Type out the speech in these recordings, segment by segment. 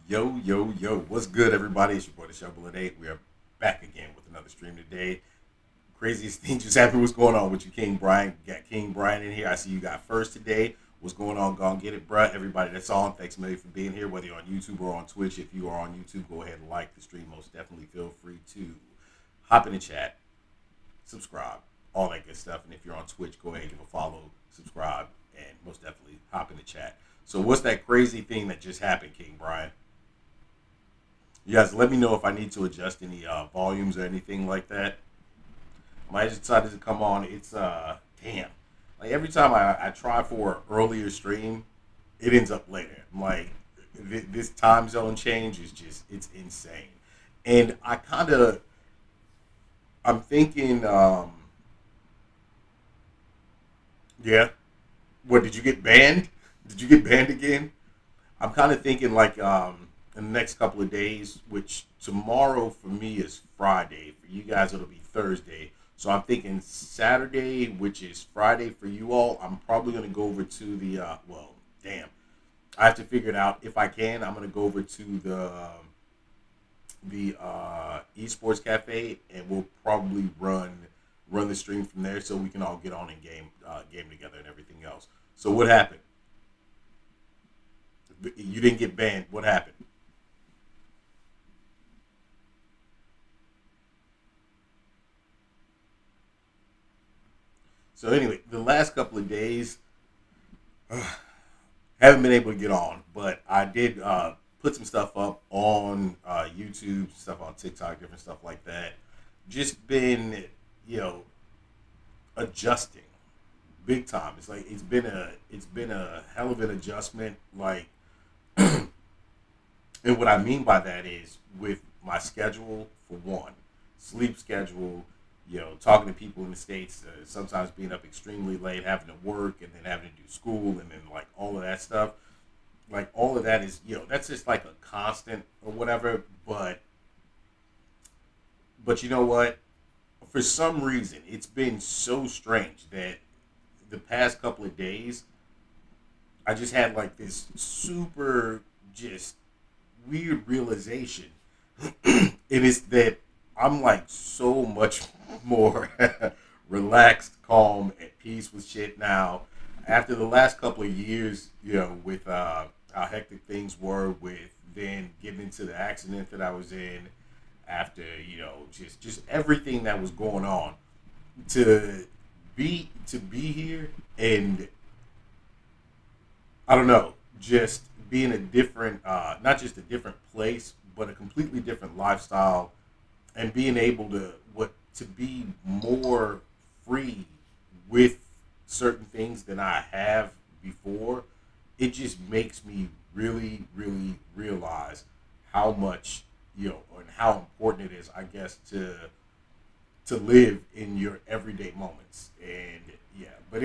Yo, yo, yo. What's good, everybody? It's your boy, the Shovel at 8. We are back again with another stream today. Craziest thing just happened. What's going on with you, King Brian? Got King Brian in here. I see you got first today. What's going on? Go and get it, bruh. Everybody that's on, thanks a million for being here, whether you're on YouTube or on Twitch. If you are on YouTube, go ahead and like the stream. Most definitely feel free to hop in the chat, subscribe, all that good stuff. And if you're on Twitch, go ahead and give a follow, subscribe, and most definitely hop in the chat. So, what's that crazy thing that just happened, King Brian? You guys, let me know if I need to adjust any volumes or anything like that. I just decided to come on. It's damn. Like every time I try for an earlier stream, it ends up later. I'm like, this time zone change is just it's insane. And I'm thinking, yeah. What did you get banned? Did you get banned again? I'm kind of thinking like in the next couple of days, which tomorrow for me is Friday. For you guys, it'll be Thursday. So I'm thinking Saturday, which is Friday for you all. I'm probably going to go over to the well, damn. I have to figure it out. If I can, I'm going to go over to the esports cafe, and we'll probably run the stream from there, so we can all get on and game together and everything else. So what happened? You didn't get banned. What happened? So anyway, the last couple of days, haven't been able to get on, but I did put some stuff up on YouTube, stuff on TikTok, different stuff like that. Just been, you know, adjusting big time. It's like it's been a hell of an adjustment. Like, and what I mean by that is with my schedule for one, sleep schedule. Talking to people in the states, sometimes being up extremely late, having to work, and then having to do school, and then like all of that stuff. Like all of that is, that's just like a constant or whatever. But you know what? For some reason, it's been so strange that the past couple of days, I just had like this super just weird realization. It is that I'm like so much more relaxed, calm, at peace with shit now. After the last couple of years, with how hectic things were, with then getting into the accident that I was in, after just everything that was going on, to be here and I don't know, just being a different, not just a different place, but a completely different lifestyle, and being able to be more free with certain things than I have before. It just makes me really, really realize how much and how important it is, I guess, to live in your everyday moments. And yeah, but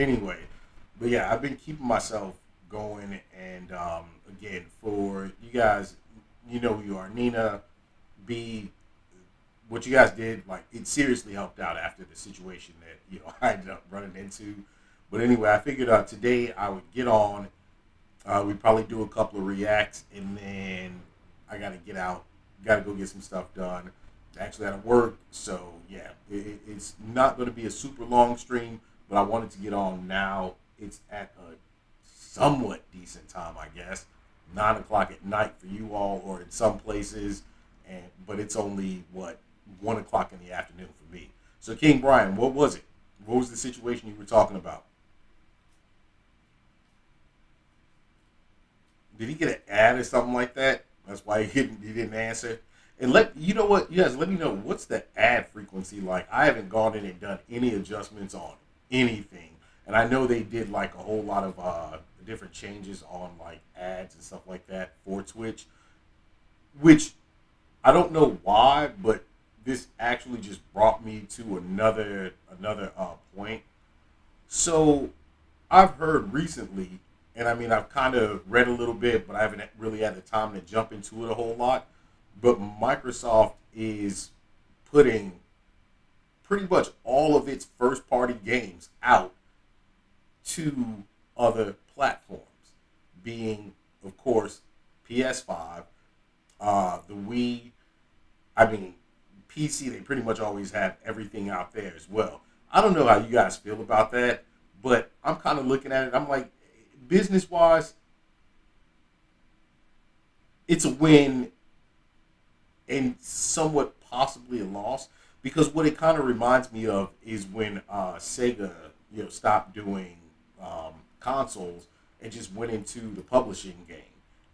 yeah, I've been keeping myself going. And again, for you guys, you know who you are, Nina, B, what you guys did, like it seriously helped out after the situation that I ended up running into. But anyway, I figured out today I would get on. We'd probably do a couple of reacts, and then I got to get out, got to go get some stuff done. Actually, out of work, so yeah, it's not going to be a super long stream, but I wanted to get on now. It's at a somewhat decent time, I guess, 9 o'clock at night for you all, or in some places, and but it's only what 1 o'clock in the afternoon for me. So, King Brian, what was it? What was the situation you were talking about? Did he get an ad or something like that? That's why he didn't answer. And you know what, you guys, let me know what's the ad frequency like. I haven't gone in and done any adjustments on anything, and I know they did like a whole lot of different changes on like ads and stuff like that for Twitch, which I don't know why, but this actually just brought me to another point. So I've heard recently, and I mean I've kind of read a little bit, but I haven't really had the time to jump into it a whole lot. But Microsoft is putting pretty much all of its first party games out to other platforms, being, of course, PS5. The Wii, I mean, PC, they pretty much always have everything out there as well. I don't know how you guys feel about that, but I'm kind of looking at it. I'm like, business wise, it's a win and somewhat possibly a loss because what it kind of reminds me of is when Sega, stopped doing consoles and just went into the publishing game,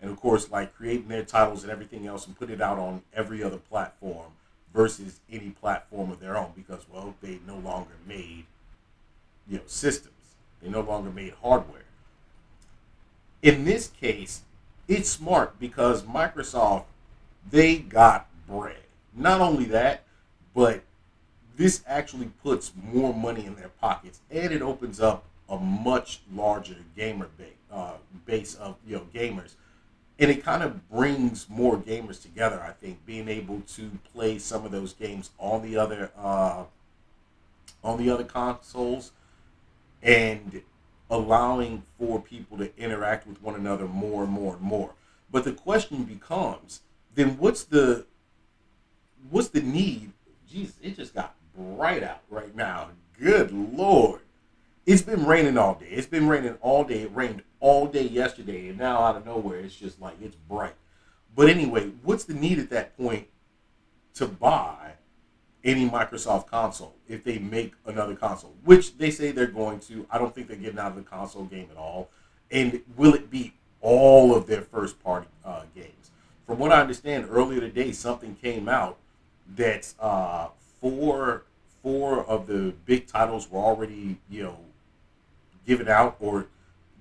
and of course, like creating their titles and everything else and put it out on every other platform versus any platform of their own because well, they no longer made systems, they no longer made hardware. In this case, it's smart because Microsoft they got bread. Not only that, but this actually puts more money in their pockets, and it opens up a much larger base of gamers, and it kind of brings more gamers together. I think being able to play some of those games on the other consoles and allowing for people to interact with one another more and more and more. But the question becomes, then what's the need? Jesus, it just got bright out right now. Good Lord. It's been raining all day. It's been raining all day. It rained all day yesterday, and now out of nowhere, it's just like it's bright. But anyway, what's the need at that point to buy any Microsoft console if they make another console, which they say they're going to? I don't think they're getting out of the console game at all. And will it be all of their first party games? From what I understand, earlier today, something came out that four of the big titles were already given out, or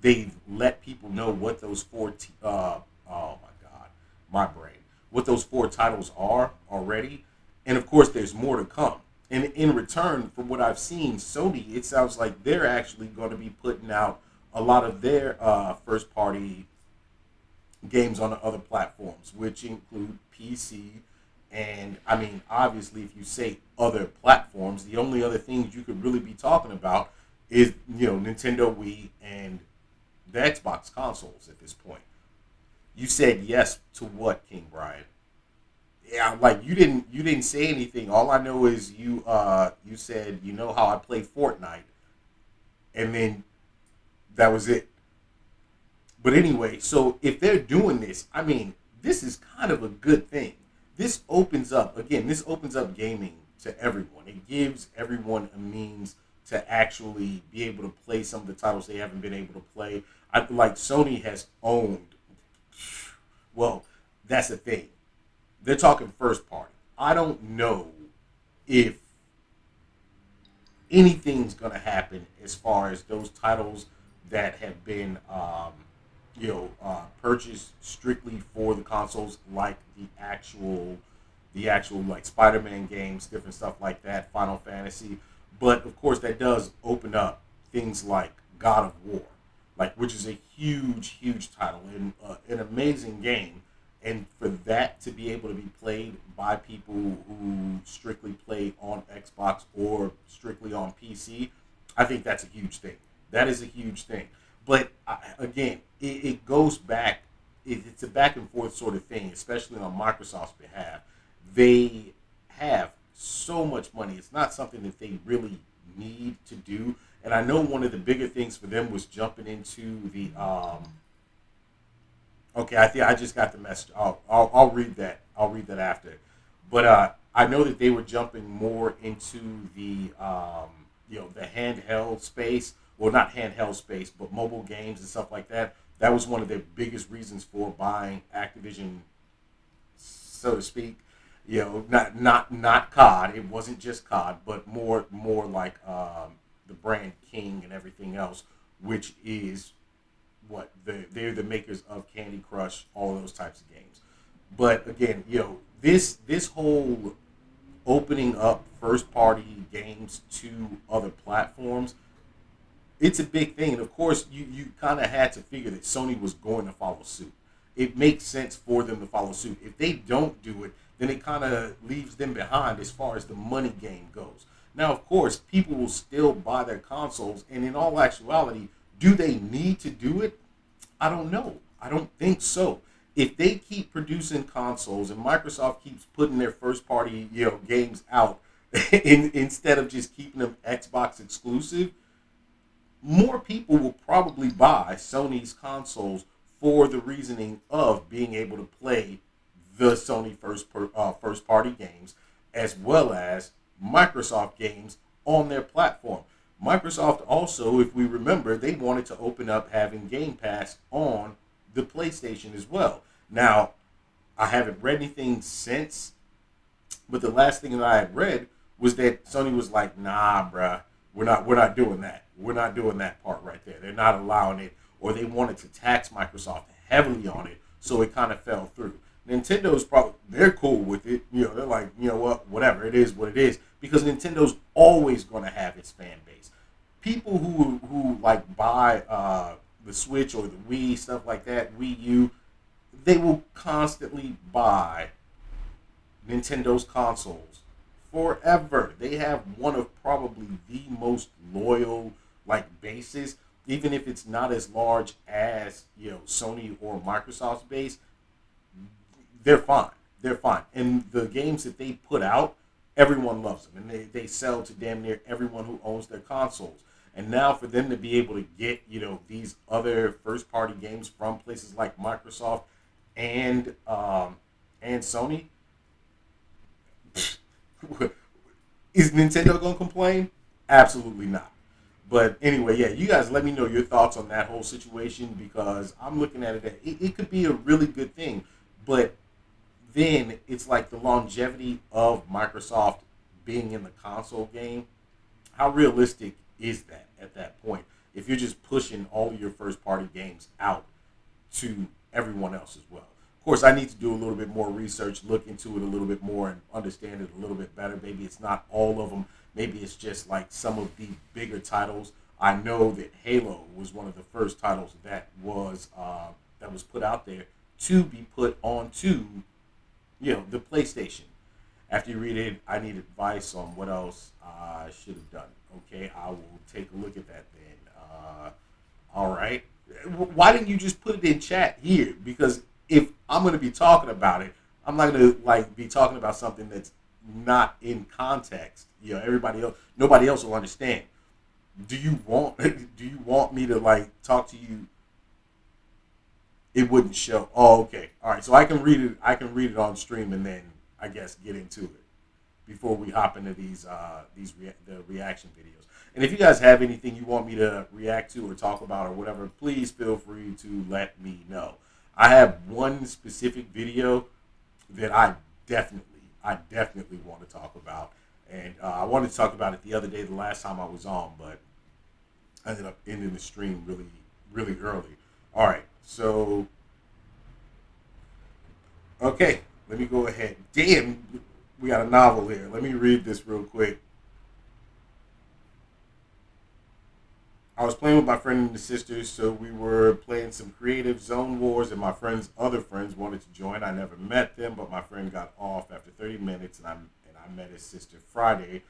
they've let people know what those oh my god, my brain, what those four titles are already, and of course there's more to come. And in return, from what I've seen, Sony, it sounds like they're actually going to be putting out a lot of their first party games on the other platforms, which include PC. And I mean, obviously, if you say other platforms, the only other things you could really be talking about is Nintendo Wii and the Xbox consoles at this point. You said yes to what, King Brian? Yeah, like you didn't say anything. All I know is you said how I play Fortnite, and then that was it. But anyway, so if they're doing this, I mean, this is kind of a good thing. This opens up gaming to everyone. It gives everyone a means to actually be able to play some of the titles they haven't been able to play. Like Sony has owned. Well, that's the thing. They're talking first party. I don't know if anything's going to happen as far as those titles that have been purchased strictly for the consoles, like the actual like Spider-Man games, different stuff like that, Final Fantasy. But of course, that does open up things like God of War, like which is a huge, huge title and an amazing game. And for that to be able to be played by people who strictly play on Xbox or strictly on PC, I think that's a huge thing. That is a huge thing. But again, it goes back. It's a back and forth sort of thing, especially on Microsoft's behalf. They have so much money. It's not something that they really need to do. And I know one of the bigger things for them was jumping into the. Okay, I think I just got the message. I'll read that. I'll read that after. But I know that they were jumping more into the handheld space. Well, not handheld space, but mobile games and stuff like that. That was one of their biggest reasons for buying Activision, so to speak. Not COD. It wasn't just COD, but more like the brand King and everything else, which is what they're the makers of Candy Crush, all of those types of games. But again, this whole opening up first party games to other platforms, it's a big thing. And of course, you kind of had to figure that Sony was going to follow suit. It makes sense for them to follow suit. If they don't do it, then it kind of leaves them behind as far as the money game goes. Now, of course, people will still buy their consoles, and in all actuality, do they need to do it? I don't know. I don't think so. if they keep producing consoles and Microsoft keeps putting their first party games out instead of just keeping them Xbox exclusive, more people will probably buy Sony's consoles for the reasoning of being able to play the Sony first party games as well as Microsoft games on their platform. Microsoft also, if we remember, they wanted to open up having Game Pass on the PlayStation as well. Now, I haven't read anything since, but the last thing that I had read was that Sony was like, "Nah, bruh, we're not doing that. We're not doing that part right there. They're not allowing it," or they wanted to tax Microsoft heavily on it, so it kind of fell through. Nintendo's probably they're cool with it. They're like, you know what, whatever it is, what it is, because Nintendo's always going to have its fan base. People who like buy the Switch or the Wii, stuff like that, Wii U, they will constantly buy Nintendo's consoles forever. They have one of probably the most loyal like bases, even if it's not as large as Sony or Microsoft's base. They're fine. They're fine. And the games that they put out, everyone loves them, and they sell to damn near everyone who owns their consoles. And now for them to be able to get these other first party games from places like Microsoft and Sony. Is Nintendo gonna complain? Absolutely not. But anyway, yeah, you guys let me know your thoughts on that whole situation, because I'm looking at it could be a really good thing, but then it's like the longevity of Microsoft being in the console game. How realistic is that at that point? If you're just pushing all of your first party games out to everyone else as well. Of course, I need to do a little bit more research, look into it a little bit more, and understand it a little bit better. Maybe it's not all of them. Maybe it's just like some of the bigger titles. I know that Halo was one of the first titles that was put out there to be put onto the PlayStation. After you read it, I need advice on what else I should have done. Okay, I will take a look at that then. All right. Why didn't you just put it in chat here? Because if I'm going to be talking about it, I'm not going to be talking about something that's not in context. Everybody else, nobody else will understand. Do you want me to talk to you? It wouldn't show. Oh, okay. All right. So I can read it. I can read it on stream and then I guess get into it before we hop into the reaction videos. And if you guys have anything you want me to react to or talk about or whatever, please feel free to let me know. I have one specific video that I definitely want to talk about, and I wanted to talk about it the other day, the last time I was on, but I ended up ending the stream really early. All right, so okay, let me go ahead. Damn, we got a novel here. Let me read this real quick. I was playing with my friend and his sisters, so we were playing some creative zone wars, and my friend's other friends wanted to join. I never met them, but my friend got off after 30 minutes, and I met his sister Friday.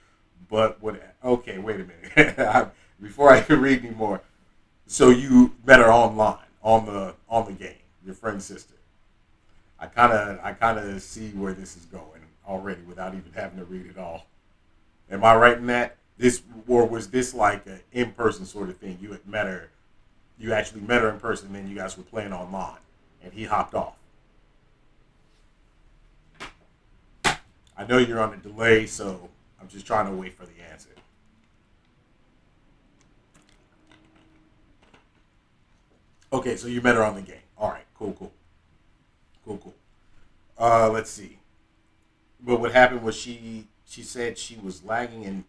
But what? Okay, wait a minute. Before I can read anymore, so you met her online on the game, your friend's sister. I kind of see where this is going already without even having to read it all. Am I right in that? Or was this like an in-person sort of thing? You had met her, you actually met her in person, and then you guys were playing online, and he hopped off. I know you're on a delay, so I'm just trying to wait for the answer. Okay, so you met her on the game. All right, cool. Let's see. But what happened was she said she was lagging, and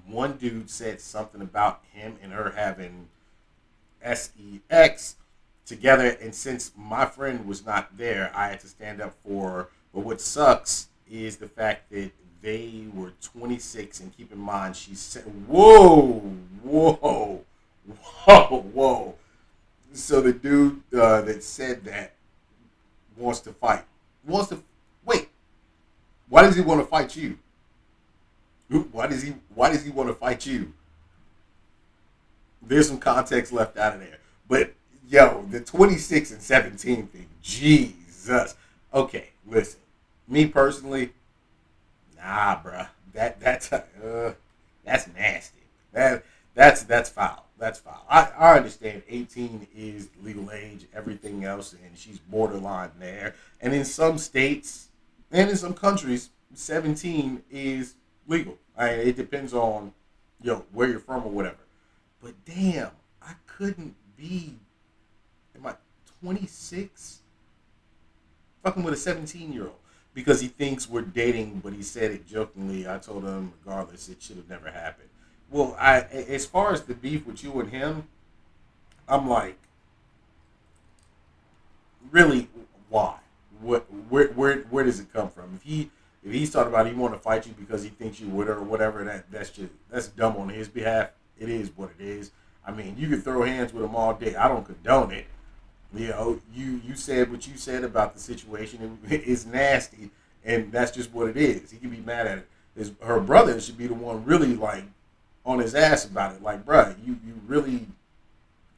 one dude said something about him and her having sex together, and since my friend was not there, I had to stand up for her. But what sucks is the fact that they were 26, and keep in mind, she said, whoa. So the dude that said that wants to fight. Wait. Why does he want to fight you? Why does he want to fight you? There's some context left out of there. But Yo, the 26 and 17 thing, Jesus. Okay, listen. Me personally, nah, bruh. That's nasty. That's foul. That's foul. I understand 18 is legal age, everything else, and she's borderline there. And in some states and in some countries, 17 is legal. It depends on where you're from or whatever. But damn, I couldn't be am I 26 fucking with a 17-year-old because he thinks we're dating, but he said it jokingly. I told him regardless, it should have never happened. Well, as far as the beef with you and him, I'm like, really, why? Where does it come from? If he's talking about he want to fight you because he thinks you would or whatever, that's dumb on his behalf. It is what it is. I mean, you can throw hands with him all day. I don't condone it. You said what you said about the situation. It's nasty, and that's just what it is. He can be mad at it. Her brother should be the one really like on his ass about it. Like, bruh, you really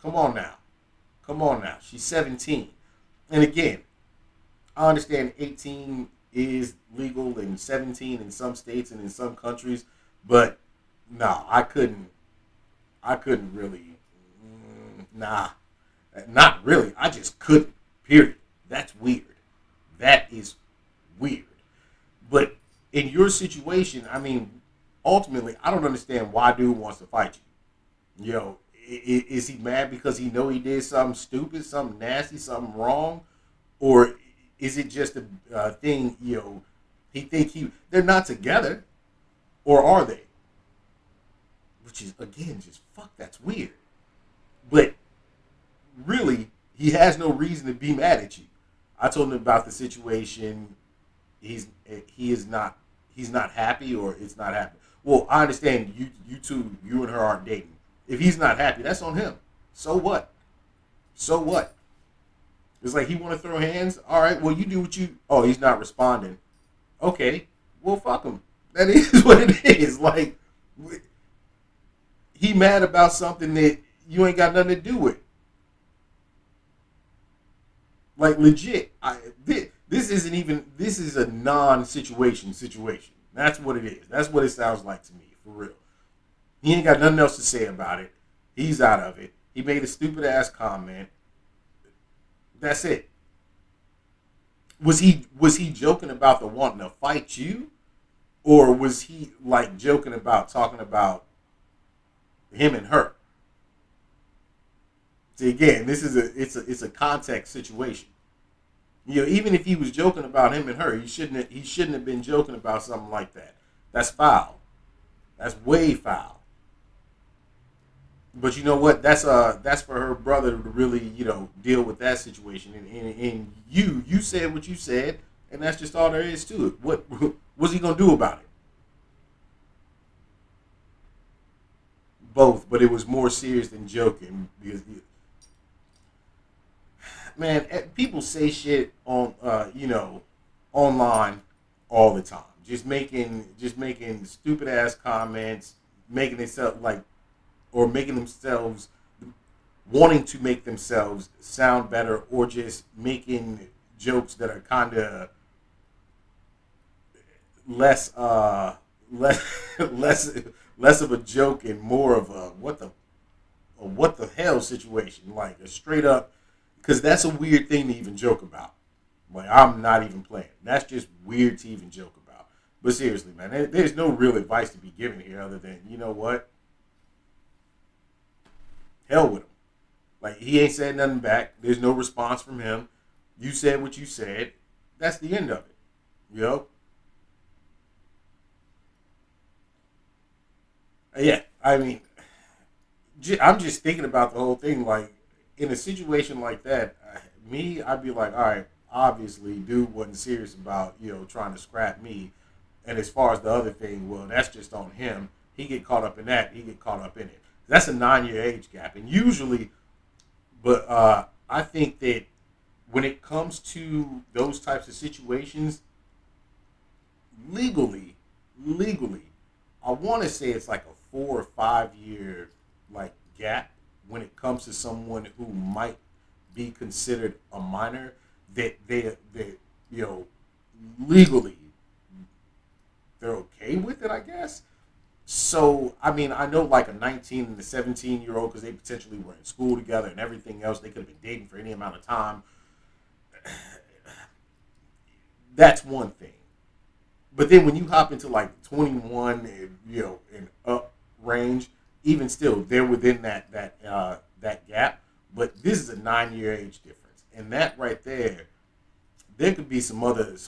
come on now, come on now. She's 17, and again, I understand 18 is legal and 17 in some states and in some countries, but no, I couldn't. I couldn't really. Nah. Not really. I just couldn't. Period. That's weird. That is weird. But in your situation, I mean, ultimately, I don't understand why dude wants to fight you. Is he mad because he know he did something stupid, something nasty, something wrong, or is it just a thing? He think they're not together, or are they? Which is again just fuck. That's weird. But really, he has no reason to be mad at you. I told him about the situation. He's not happy or it's not happy. Well, I understand you two, you and her aren't dating. If he's not happy, that's on him. So what? So what? It's like he want to throw hands. All right, well you do what you. Oh, he's not responding. Okay, well fuck him. That is what it is. Like he mad about something that you ain't got nothing to do with. Like legit, this isn't even. This is a non-situation situation. That's what it is. That's what it sounds like to me, for real. He ain't got nothing else to say about it. He's out of it. He made a stupid ass comment. That's it. Was he joking about the wanting to fight you, or was he like joking about talking about him and her? See, again, it's a context situation. Even if he was joking about him and her, he shouldn't have been joking about something like that. That's foul. That's way foul. But you know what? That's for her brother to really deal with that situation. And you said what you said, and that's just all there is to it. What's he gonna do about it? Both, but it was more serious than joking because man, people say shit on online all the time. Just making stupid ass comments, making themselves like or making themselves wanting to make themselves sound better or just making jokes that are kind of less less less less of a joke and more of a what the hell situation, like a straight up, because that's a weird thing to even joke about. Like, I'm not even playing. That's just weird to even joke about. But seriously, man, there's no real advice to be given here other than, you know what? Hell with him. Like, he ain't said nothing back. There's no response from him. You said what you said. That's the end of it. You know? Yeah, I mean, I'm just thinking about the whole thing. Like, in a situation like that, I'd be like, all right, obviously, dude wasn't serious about trying to scrap me. And as far as the other thing, well, that's just on him. He get caught up in that. He get caught up in it. That's a 9-year age gap, and usually, but I think that when it comes to those types of situations, legally, I want to say it's like a 4 or 5 year like gap when it comes to someone who might be considered a minor, that they you know legally they're okay with it, I guess. So I mean, I know like a 19 and a 17-year-old, because they potentially were in school together and everything else. They could have been dating for any amount of time. That's one thing. But then when you hop into like 21 and and up range, even still, they're within that gap. But this is a 9-year age difference, and that right there could be some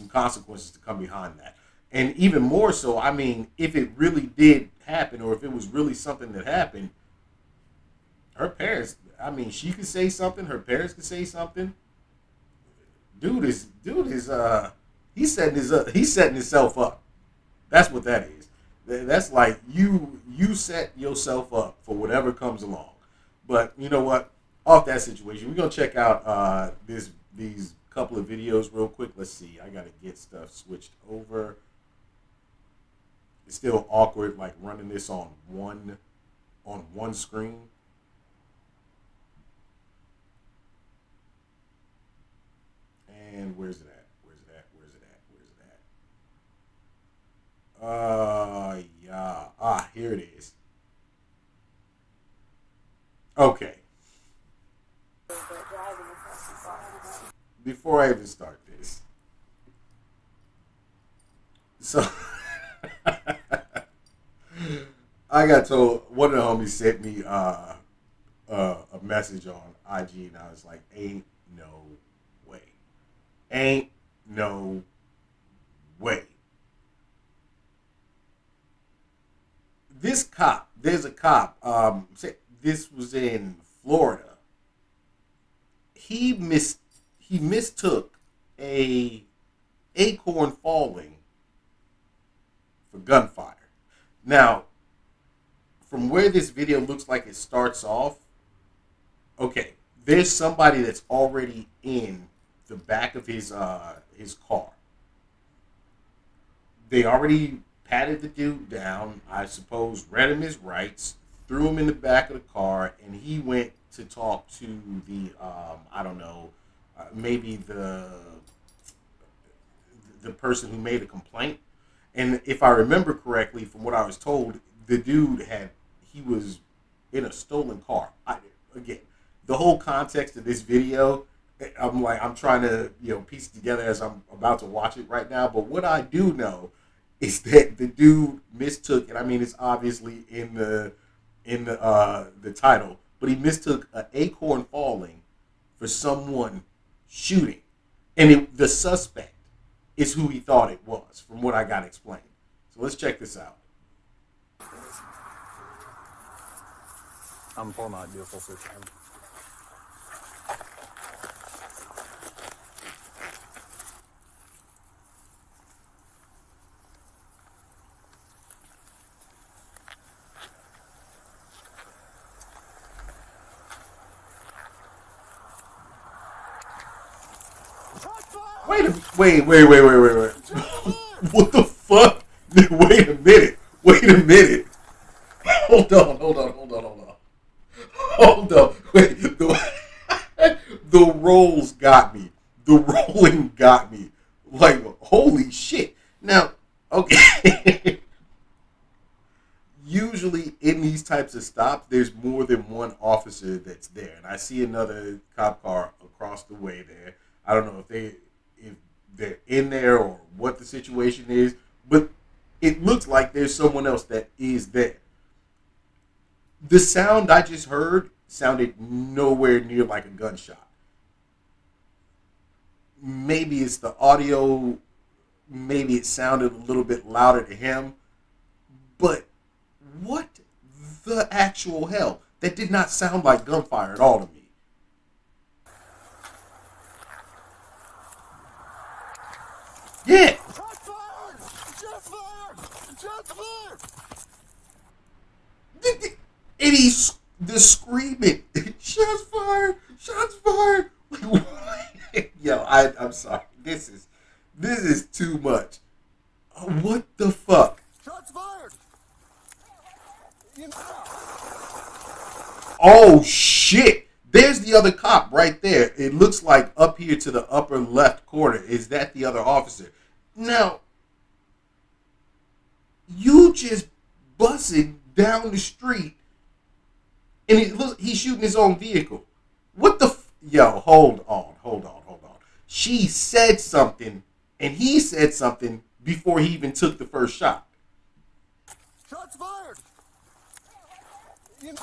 consequences to come behind that. And even more so, I mean, if it really did happen, or if it was really something that happened, her parents, I mean, she could say something, her parents could say something. Dude is he's setting himself up. That's what that is. That's like you set yourself up for whatever comes along. But you know what? Off that situation, we're gonna check out these couple of videos real quick. Let's see. I gotta get stuff switched over. It's still awkward, like running this on one screen. And where's it at? Where's it at? Where's it at? Where's it at? Yeah. Here it is. Okay. Before I even start this, so I got told, one of the homies sent me a message on IG, and I was like, "Ain't no way, ain't no way." There's a cop. This was in Florida. He mis he mistook a acorn falling for gunfire. Now, from where this video looks like it starts off, okay, there's somebody that's already in the back of his car. They already patted the dude down, I suppose, read him his rights, threw him in the back of the car, and he went to talk to the I don't know, maybe the person who made a complaint. And if I remember correctly, from what I was told, the dude he was in a stolen car. Again, the whole context of this video, I'm trying to piece it together as I'm about to watch it right now. But what I do know is that the dude mistook, and I mean it's obviously in the title, but he mistook an acorn falling for someone shooting, and the suspect is who he thought it was, from what I got explained. So let's check this out. I'm for my beautiful sister. Wait. What the fuck? Wait a minute. Wait a minute. Hold on. Hold on. Wait. The rolls got me. The rolling got me. Like, holy shit. Now, okay. Usually in these types of stops, there's more than one officer that's there. And I see another cop car across the way there. I don't know if they're in there or what the situation is, but it looks like there's someone else that is there. The sound I just heard sounded nowhere near like a gunshot. Maybe it's the audio, maybe it sounded a little bit louder to him, but what the actual hell? That did not sound like gunfire at all to me. Yeah. And he's the screaming, shots fired, shots fired. Yo, I'm sorry. This is too much. What the fuck? Shots fired! Oh shit! There's the other cop right there. It looks like up here to the upper left corner. Is that the other officer? Now, you just busted down the street, and he's shooting his own vehicle. What the yo? Hold on. She said something, and he said something before he even took the first shot. Shots fired.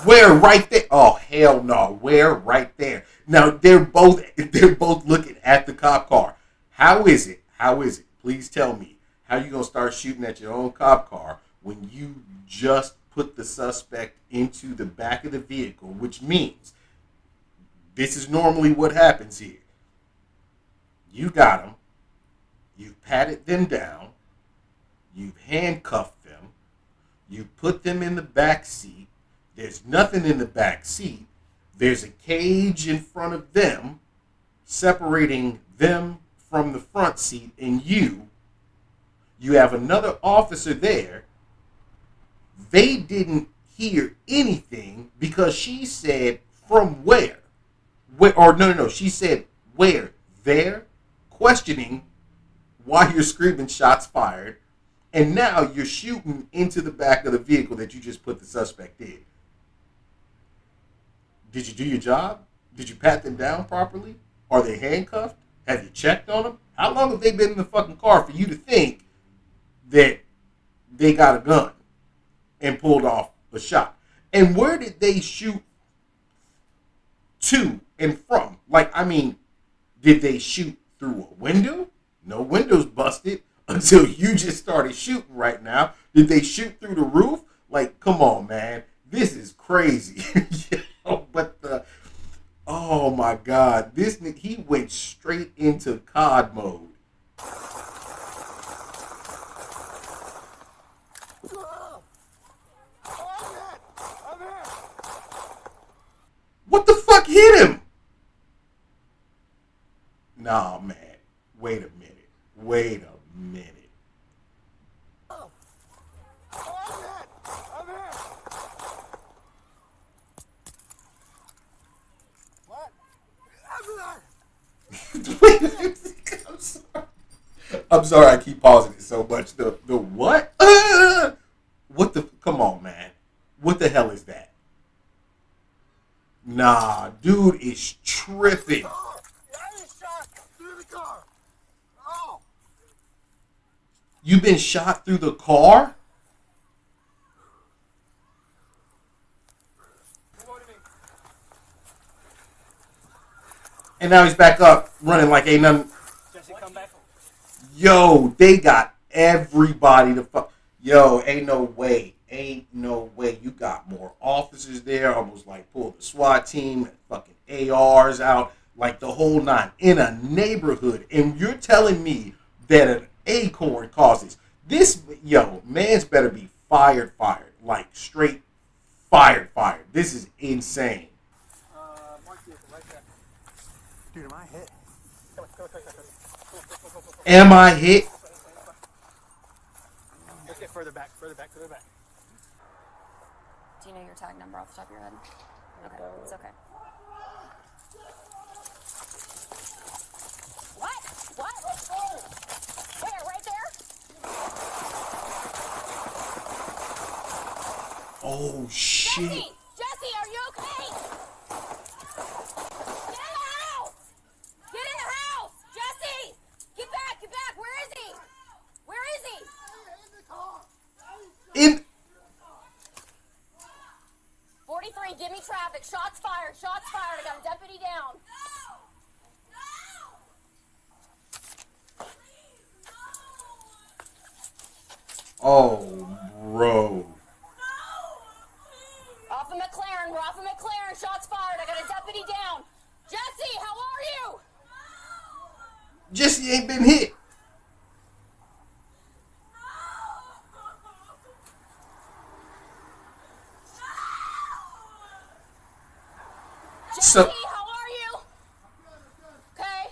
Where? Right there? Oh hell no! Where? Right there. Now they're both looking at the cop car. How is it? Please tell me. How you gonna start shooting at your own cop car when you just put the suspect into the back of the vehicle? Which means this is normally what happens here. You got them. You've patted them down. You've handcuffed them. You put them in the back seat. There's nothing in the back seat. There's a cage in front of them, separating them from the front seat and you. You have another officer there. They didn't hear anything because she said, from where? She said, where? There? Questioning why you're screaming shots fired. And now you're shooting into the back of the vehicle that you just put the suspect in. Did you do your job? Did you pat them down properly? Are they handcuffed? Have you checked on them? How long have they been in the fucking car for you to think that they got a gun and pulled off a shot? And where did they shoot to and from? Did they shoot through a window? No windows busted until you just started shooting right now. Did they shoot through the roof? Come on, man. This is crazy. Oh my God. He went straight into COD mode. What the fuck hit him? Nah, man. Wait a minute. I'm sorry I keep pausing it so much. The what? What the? Come on, man. What the hell is that? Nah, dude is tripping. You've been shot through the car? And now he's back up, running like ain't nothing. Jesse, come back. Yo, they got everybody to fuck. Yo, ain't no way. You got more officers there, almost like pulled the SWAT team and fucking ARs out, like the whole nine, in a neighborhood. And you're telling me that an acorn causes this? Yo, man's better be fired. Like straight fired. This is insane. Dude, am I hit? Am I hit? Let's get further back. Do you know your tag number off the top of your head? Okay, it's okay. What? Let's go! Where? Right there? Oh, shit. Jesse, are you okay? Get in the house! Get in the house! Jesse! Get back! Where is he? In 43, give me traffic. Shots fired. I got a deputy down. Oh, bro. Off of McLaren. We're off of McLaren. Shots fired. I got a deputy down. Jesse, how are you? Jesse ain't been hit. Jesse, how are you? Okay.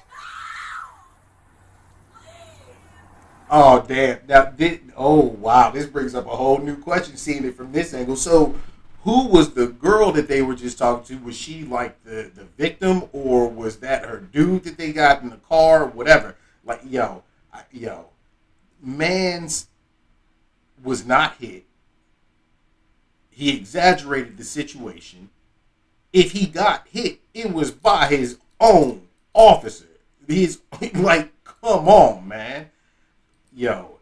Oh, damn. Now, oh, wow. This brings up a whole new question, seeing it from this angle. So, who was the girl that they were just talking to? Was she like the victim, or was that her dude that they got in the car, whatever? Like, yo, man's was not hit. He exaggerated the situation. If he got hit, it was by his own officer. His, like, come on, man. Yo,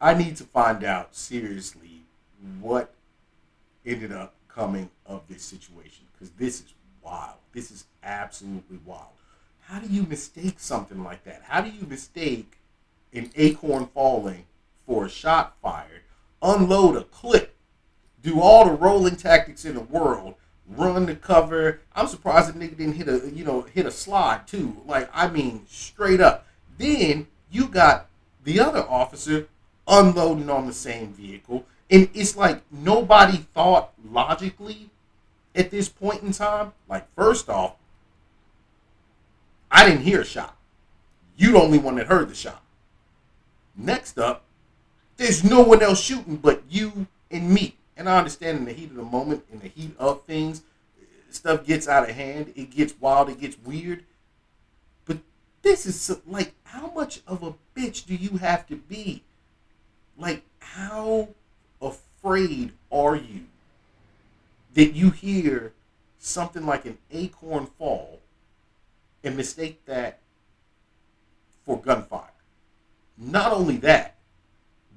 I need to find out seriously what ended up coming of this situation, because this is wild. This is absolutely wild. How do you mistake something like that? How do you mistake an acorn falling for a shot fired, unload a clip, do all the rolling tactics in the world, run the cover? I'm surprised the nigga didn't hit a slide too. Like, I mean, straight up. Then you got the other officer unloading on the same vehicle, and it's like nobody thought logically at this point in time. Like, first off, I didn't hear a shot. You the only one that heard the shot. Next up, there's no one else shooting but you and me. And I understand in the heat of the moment, in the heat of things, stuff gets out of hand. It gets wild. It gets weird. But this is like, how much of a bitch do you have to be? Like, how afraid are you that you hear something like an acorn fall and mistake that for gunfire? Not only that,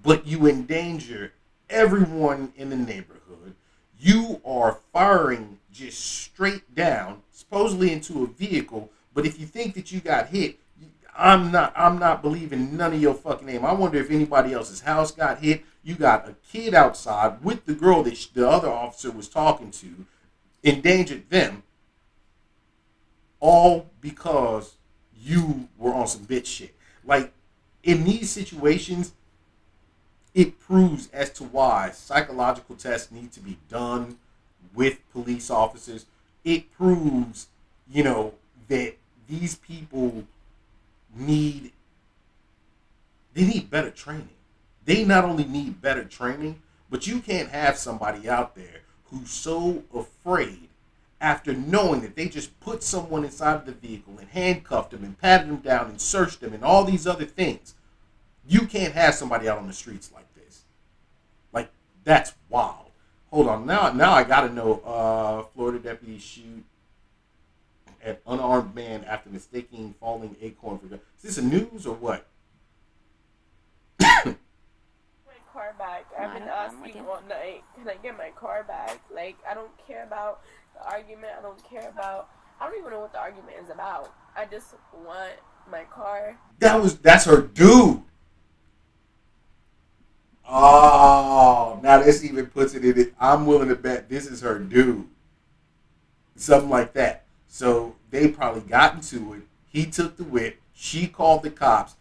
but you endanger everyone in the neighborhood. You are firing just straight down, supposedly into a vehicle. But if you think that you got hit, I'm not believing none of your fucking name. I wonder if anybody else's house got hit. You got a kid outside with the girl that the other officer was talking to, endangered them, all because you were on some bitch shit. Like, in these situations, it proves as to why psychological tests need to be done with police officers. It proves, that these people need better training. They not only need better training, but you can't have somebody out there who's so afraid, after knowing that they just put someone inside of the vehicle and handcuffed them and patted them down and searched them and all these other things. You can't have somebody out on the streets like this. Like, that's wild. Hold on. Now I got to know, Florida deputies shoot at unarmed man after mistaking falling acorn for gun. Is this a news or what? My car back. I've been asking all night, can I get my car back? Like, I don't care about the argument. I don't even know what the argument is about. I just want my car. That's her dude. Oh, now this even puts it in it. I'm willing to bet this is her dude. Something like that. So they probably got into it. He took the whip. She called the cops.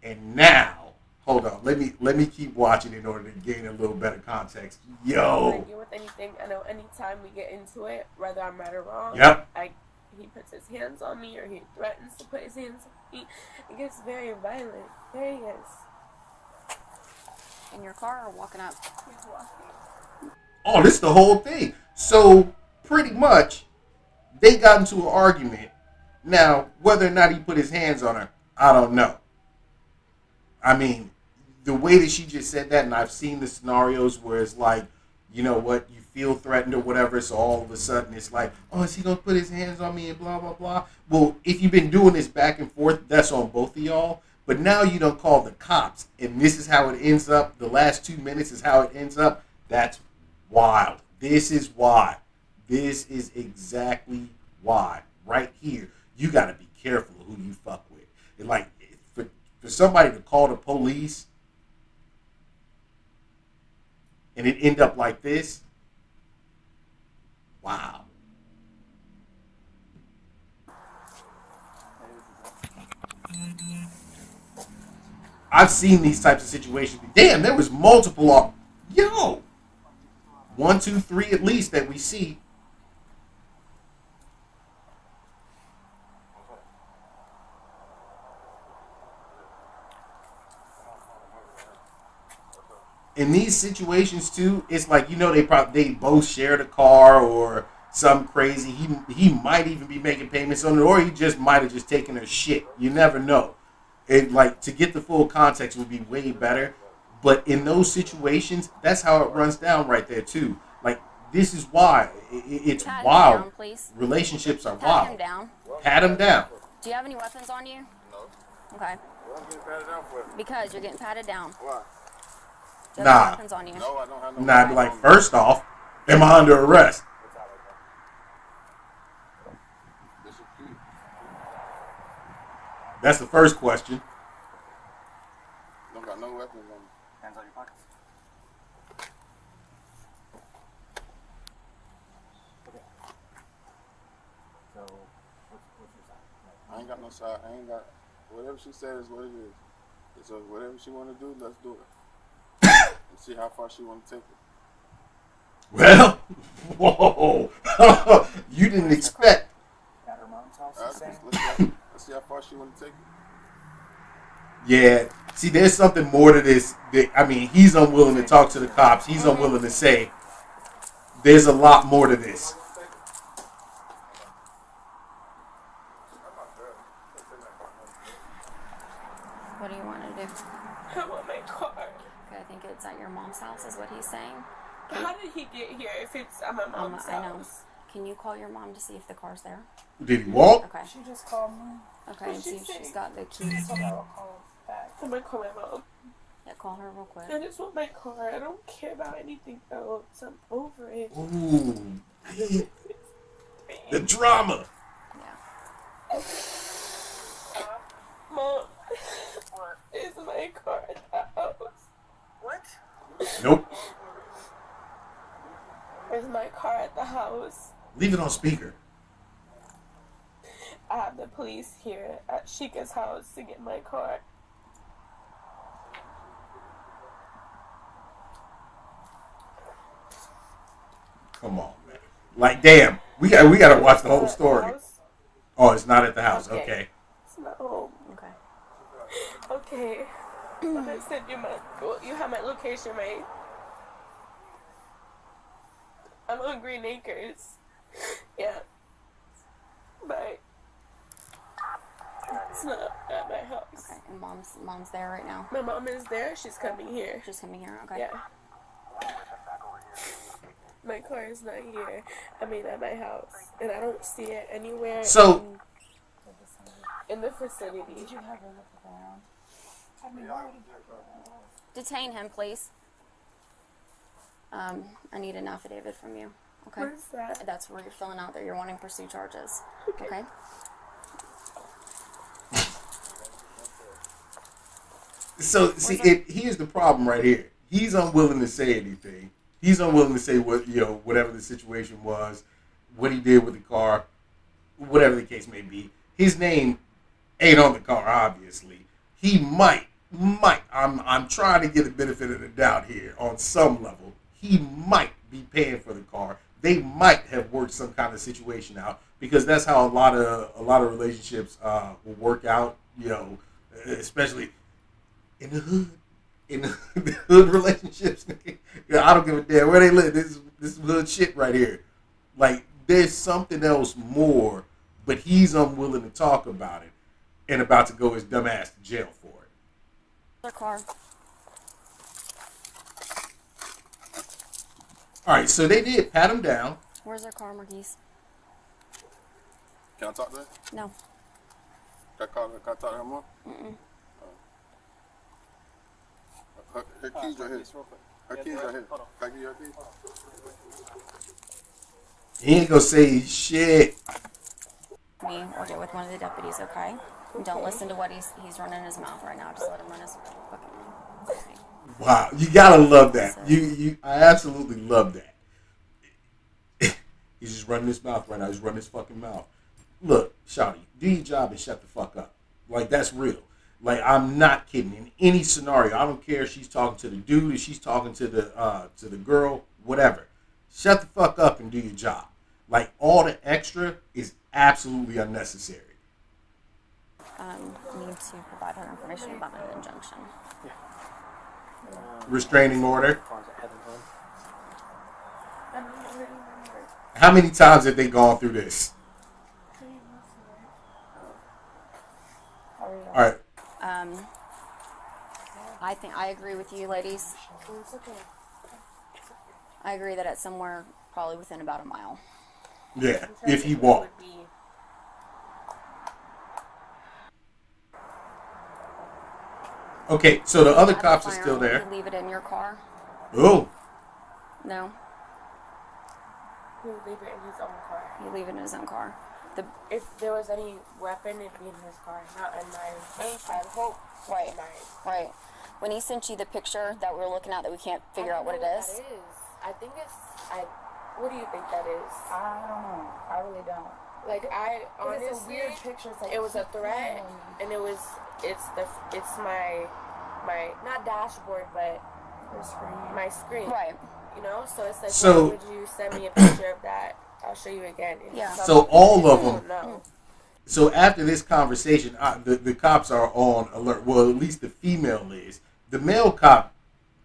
And now, hold on. Let me keep watching in order to gain a little better context. Yo. With anything, I know anytime we get into it, whether I'm right or wrong, yep. He puts his hands on me or he threatens to put his hands on me. It gets very violent. There he is. In your car or walking up? He's walking. Oh, this is the whole thing. So pretty much, they got into an argument. Now, whether or not he put his hands on her, I don't know. I mean, the way that she just said that, and I've seen the scenarios where it's like, you know what, you feel threatened or whatever, so all of a sudden it's like, oh, is he going to put his hands on me and blah, blah, blah. Well, if you've been doing this back and forth, that's on both of y'all. But now you don't call the cops, and this is how it ends up. The last 2 minutes is how it ends up. That's wild. This is why. This is exactly why. Right here, you got to be careful of who you fuck with. And like, for somebody to call the police and it end up like this, wow. I've seen these types of situations. Damn, there was multiple. Yo, 1, 2, 3 at least that we see. in these situations too, it's like they both share the car or some crazy. He might even be making payments on it, or he just might have just taken her shit. You never know. It like to get the full context would be way better. But in those situations, that's how it runs down right there too. Like this is why it's Pat him wild. down, please. Relationships are Pat wild. him down. Pat him down. Do you have any weapons on you? No. Okay. What I'm getting patted down for? Because you're getting patted down. Why? Do you have any Nah. weapons on you? No, I don't have no. Nah, I'd be like, first off, am I under arrest? This is cute. That's the first question. Don't got no weapons on me. Hands on your pockets. So, what's your side? I ain't got no side. I ain't got. Whatever she said is what it is. So whatever she want to do, let's do it. And see how far she want to take it. Well, whoa. You didn't expect. At her mom's house, All you're saying? right, let's see how far she want to take it. Yeah. See, there's something more to this. I mean, he's unwilling to talk to the cops. He's unwilling to say. There's a lot more to this. What do you want to do? I want my car. Okay, I think it's at your mom's house, is what he's saying. How did he get here if it's at my mom's I know. house? Can you call your mom to see if the car's there? Did he walk? Okay. She just called me. Okay, What'd and she see if say? she's got the keys. So I'll call back. I'm gonna call my mom. Yeah, call her real quick. I just want my car. I don't care about anything else. I'm over it. Ooh. The drama. Yeah. Mom, is my car at the house? What? Nope. Is my car at the house? Leave it on speaker. I have the police here at Sheikah's house to get my car. Come on, man. Like, damn. We gotta watch the whole story. House? Oh, it's not at the house. Okay. Okay. It's not home. Okay. Okay. I'm gonna send you you have my location, right? I'm on Green Acres. Yeah. Bye. It's not at my house. Okay, and mom's there right now. My mom is there. She's coming here. She's coming here. Okay. Yeah. My car is not here. I mean, at my house, and I don't see it anywhere. So- in the vicinity. Did you have her look around? I mean, Detain him, please. I need an affidavit from you. Okay. Where's that? That's where you're filling out that you're wanting to pursue charges. Okay. So, see, here's the problem right here. He's unwilling to say anything. He's unwilling to say whatever the situation was, what he did with the car, whatever the case may be. His name ain't on the car, obviously. He might. I'm trying to get the benefit of the doubt here on some level. He might be paying for the car. They might have worked some kind of situation out because that's how a lot of relationships will work out. Especially in the hood. In the hood relationships, I don't give a damn where they live. This is hood shit right here. Like, there's something else more, but he's unwilling to talk about it and about to go his dumb ass to jail for it. Their car. All right, so they did pat him down. Where's their car, Marquise? Can I talk to her? No. Can I talk to her more? Mm-mm. Her keys right here. Her keys right here. Can I give you her keys? He ain't gonna say shit. Me or get with one of the deputies, okay? And don't listen to what he's running his mouth right now. Just let him run his fucking mouth. Okay. Wow, you gotta love that. I absolutely love that. He's just running his mouth right now. He's running his fucking mouth. Look, shawty, do your job and shut the fuck up. Like, that's real. Like, I'm not kidding. In any scenario, I don't care if she's talking to the dude, if she's talking to the girl, whatever. Shut the fuck up and do your job. Like, all the extra is absolutely unnecessary. Need to provide her information about an injunction. restraining order. I don't really remember. How many times have they gone through this? How are you? All right. I think I agree with you, ladies. I agree that it's somewhere probably within about a mile. Yeah, if he walked. Okay, so the other cops are still there. You leave it in your car? Oh, No, He would leave it in his own car. you leave it in his own car. If there was any weapon, it'd be in his car, not in mine. I hope Right. mine. Right. When he sent you the picture that we're looking at that we can't figure out what it is. I think it's. What do you think that is? I don't know. I really don't. Like I honestly, It's a weird picture. It's like it was a keep threat, following me. and it's my not dashboard, but Your screen. my screen. Right. You know, so it's like, So- why would you send me a picture of that? I'll show you again. And Yeah. it's So all of I them. don't know. So after this conversation, the cops are on alert. Well, at least the female is. The male cop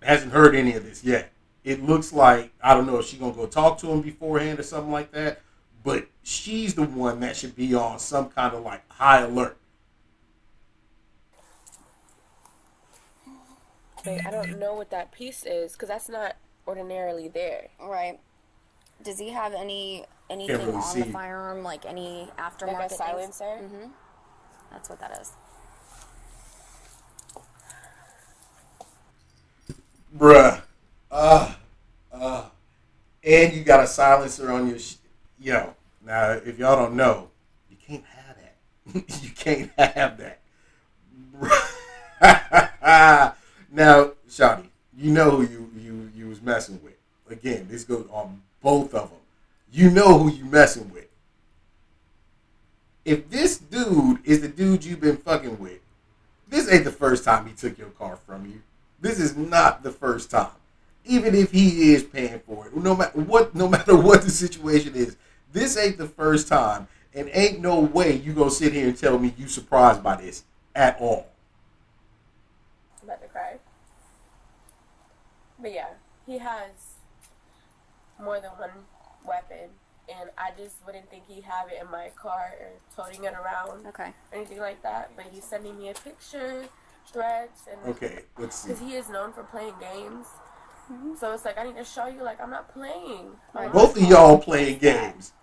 hasn't heard any of this yet. It looks like, I don't know if she's going to go talk to him beforehand or something like that, but she's the one that should be on some kind of like high alert. Wait, I don't know what that piece is because that's not ordinarily there. Right. Does he have anything really on see. the firearm, like any aftermarket Like a things? silencer. Mm-hmm. That's what that is. Bruh. And you got a silencer on your... Yo, now, if y'all don't know, you can't have that. You can't have that. Now, Shawty, you know who you was messing with. Again, this goes on both of them. You know who you messing with. If this dude is the dude you've been fucking with, this ain't the first time he took your car from you. This is not the first time. Even if he is paying for it, no matter what the situation is, this ain't the first time, and ain't no way you gonna sit here and tell me you surprised by this at all. I'm about to cry. But yeah, he has more than one weapon, and I just wouldn't think he'd have it in my car or toting it around Okay. or anything like that. But he's sending me a picture, threats, and Okay, let's see. because he is known for playing games. So it's like, I need to show you, like, I'm not playing. Right. Both of y'all playing games.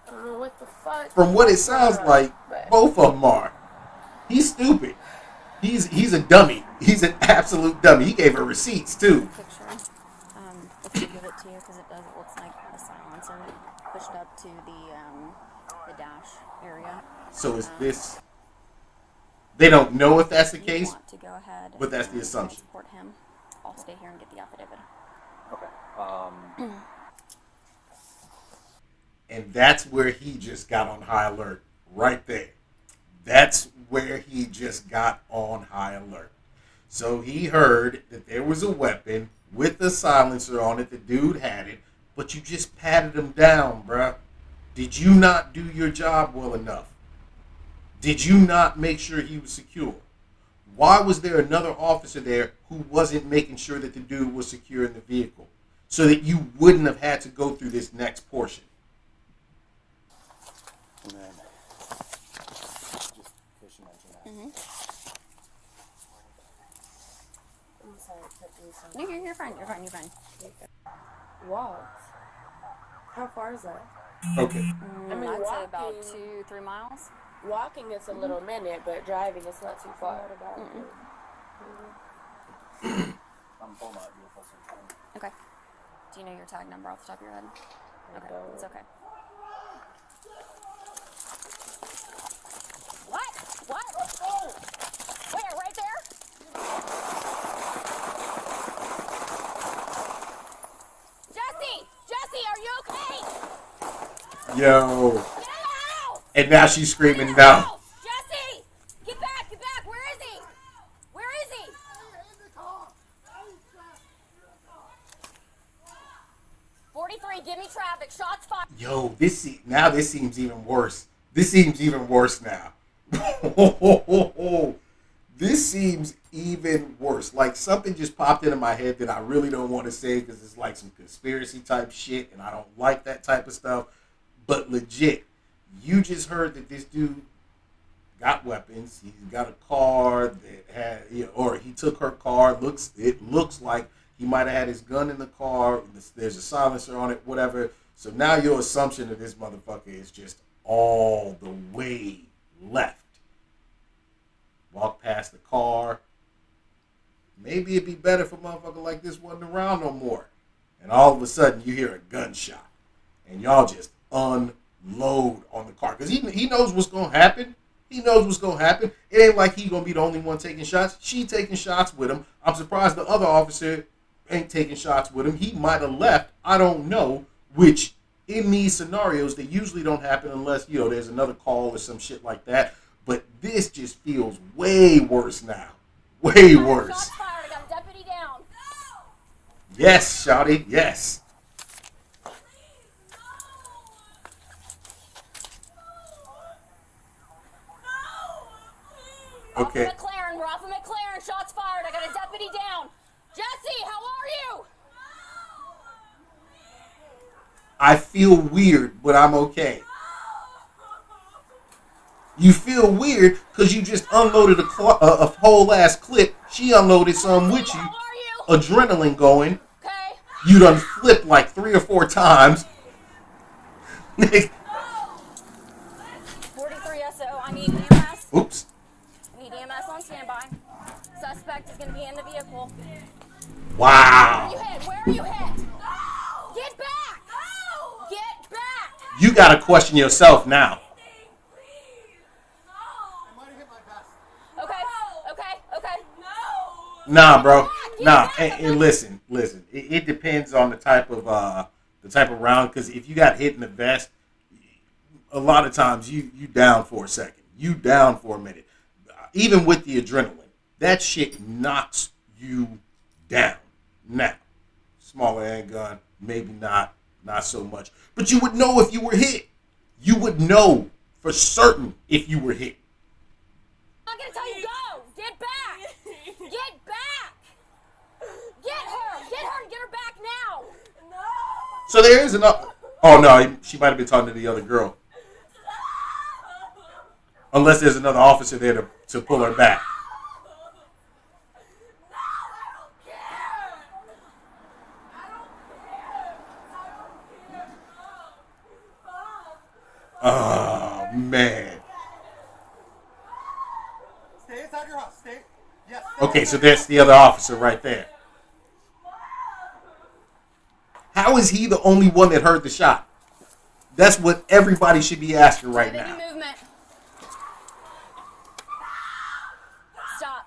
I don't know what the fuck. From what it sounds like, But both of them are. He's stupid. He's a dummy. He's an absolute dummy. He gave her receipts too. Picture. If you give it to you, because it does, it looks like a silencer pushed up to the dash area. So is this? They don't know if that's the You case, want to go ahead, but that's the and assumption. Transport him. I'll stay here and get the affidavit. Okay. And that's where he just got on high alert. Right there. That's where he just got on high alert. So he heard that there was a weapon with a silencer on it. The dude had it, but you just patted him down, bruh. Did you not do your job well enough? Did you not make sure he was secure? Why was there another officer there who wasn't making sure that the dude was secure in the vehicle so that you wouldn't have had to go through this next portion? And then, just because you mentioned that. I'm sorry, I kept doing something. No, you're fine. You're fine. You're fine. Walked. How far is that? Okay. I mean, I'd say about walking- 2-3 miles. Walking is a little minute, but driving is not too far. I'm pulling out beautiful sunshine. Okay. Do you know your tag number off the top of your head? Okay, don't. it's okay. What? What? Let's go. Where? Right there? Jesse, are you okay? Yo. Get out! And now she's screaming no. Jesse! Get back! Where is he? Where is he? 43, give me traffic. Shots fired. Yo, this seems even worse. This seems even worse now. This seems even worse. Like something just popped into my head that I really don't want to say because it's like some conspiracy type shit, and I don't like that type of stuff. But legit, you just heard that this dude got weapons. He's got a car that had, or he took her car. It looks like he might have had his gun in the car. There's a silencer on it, whatever. So now your assumption that this motherfucker is just all the way left. Walk past the car. Maybe it'd be better if a motherfucker like this wasn't around no more. And all of a sudden you hear a gunshot. And y'all just unload on the car. Because he knows what's going to happen. He knows what's going to happen. It ain't like he going to be the only one taking shots. She taking shots with him. I'm surprised the other officer ain't taking shots with him. He might have left. I don't know. Which, in these scenarios, they usually don't happen unless, there's another call or some shit like that. But this just feels way worse now. Way worse. Shots fired. I got a deputy down. Yes, shawty. Yes. Okay. Off of McLaren. We're off of McLaren. Shots fired. I got a deputy down. Jesse, how are you? I feel weird, but I'm okay. You feel weird because you just unloaded a whole ass clip. She unloaded some with you. Adrenaline going. Okay. You done flipped like 3 or 4 times. 43 SO. I need EMS. Oops. I need EMS on standby. Suspect is going to be in the vehicle. Wow. Where are you hit? Get back! Get back! You got to question yourself now. Okay. Nah, bro. Nah, and listen. It depends on the type of round. Because if you got hit in the vest, a lot of times you down for a second. You down for a minute. Even with the adrenaline, that shit knocks you down. Now, smaller handgun, maybe not so much. But you would know if you were hit. You would know for certain if you were hit. I'm not gonna tell you go. Get back. Get back. Get her and get her back now. No. So there is another. Oh no, she might have been talking to the other girl. Unless there's another officer there to pull her back. Oh man. Stay inside your house. Stay. Yes. Okay, so that's the other officer right there. How is he the only one that heard the shot? That's what everybody should be asking right now. Movement.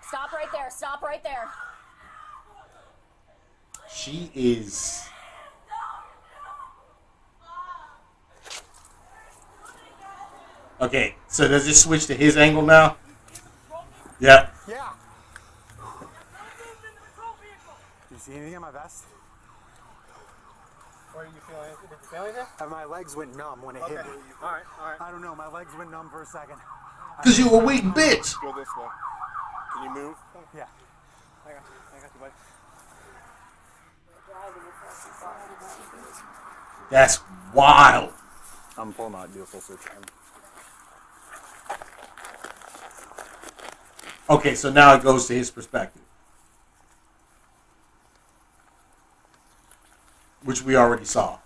Stop right there. Stop right there. She is. Okay, so does it switch to his angle now? Yeah. Yeah. Do you see anything on my vest? What are you feeling? Did you feel anything? My legs went numb when it hit me. All right. I don't know. My legs went numb for a second. Because you a weak bitch. Go this way. Can you move? Yeah. I got you, buddy. That's wild. I'm pulling out, do a full search. Okay, so now it goes to his perspective. Which we already saw.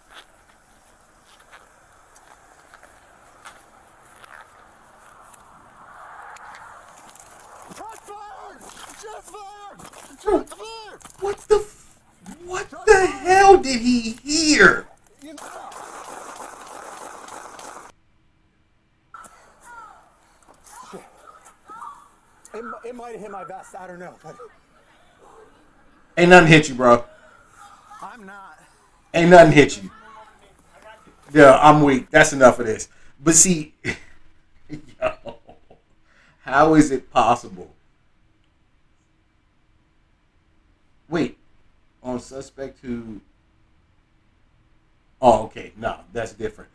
Bro, what the hell did he hear? It might have hit my vest. I don't know. But Ain't nothing hit you, bro. I'm not. Ain't nothing hit you. Yeah, I'm weak. That's enough of this. But see, yo, how is it possible? Wait, on suspect who... Oh, okay. No, that's different.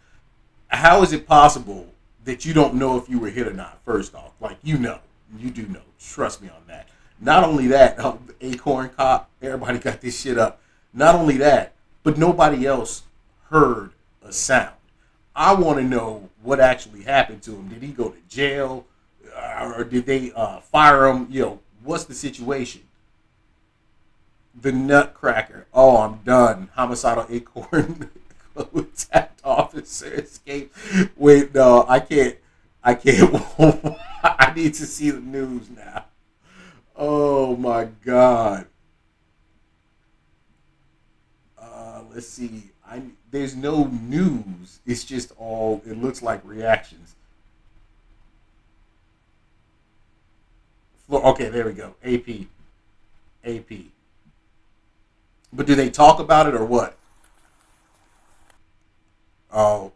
How is it possible that you don't know if you were hit or not, first off? Like, you know. You do know. Trust me on that. Not only that, Acorn Cop, everybody got this shit up. Not only that, but nobody else heard a sound. I want to know what actually happened to him. Did he go to jail? Or did they fire him? What's the situation? The Nutcracker. Oh, I'm done. Homicidal Acorn attacked officer escaped. Wait, no, I can't. I need to see the news now. Oh my God. Let's see. There's no news. It's just all. It looks like reactions. Okay, there we go. AP. But do they talk about it or what? Oh.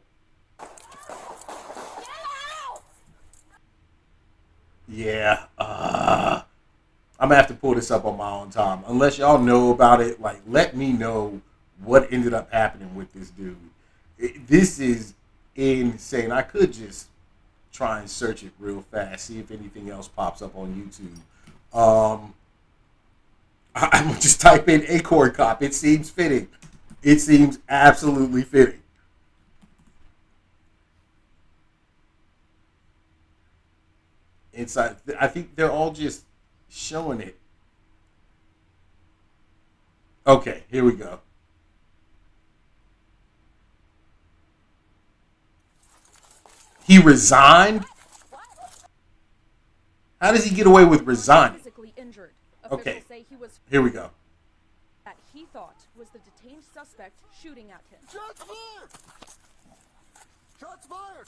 Yeah. I'm gonna have to pull this up on my own time. Unless y'all know about it, like, let me know what ended up happening with this dude. This is insane. I could just try and search it real fast, see if anything else pops up on YouTube. I'm gonna just type in Acorn Cop. It seems fitting. It seems absolutely fitting. Inside, I think they're all just showing it. Okay, here we go. He resigned? How does he get away with resigning? Physically injured. Okay, Say he was here we go. that he thought was the detained suspect shooting at him. Shots fired! Shots fired!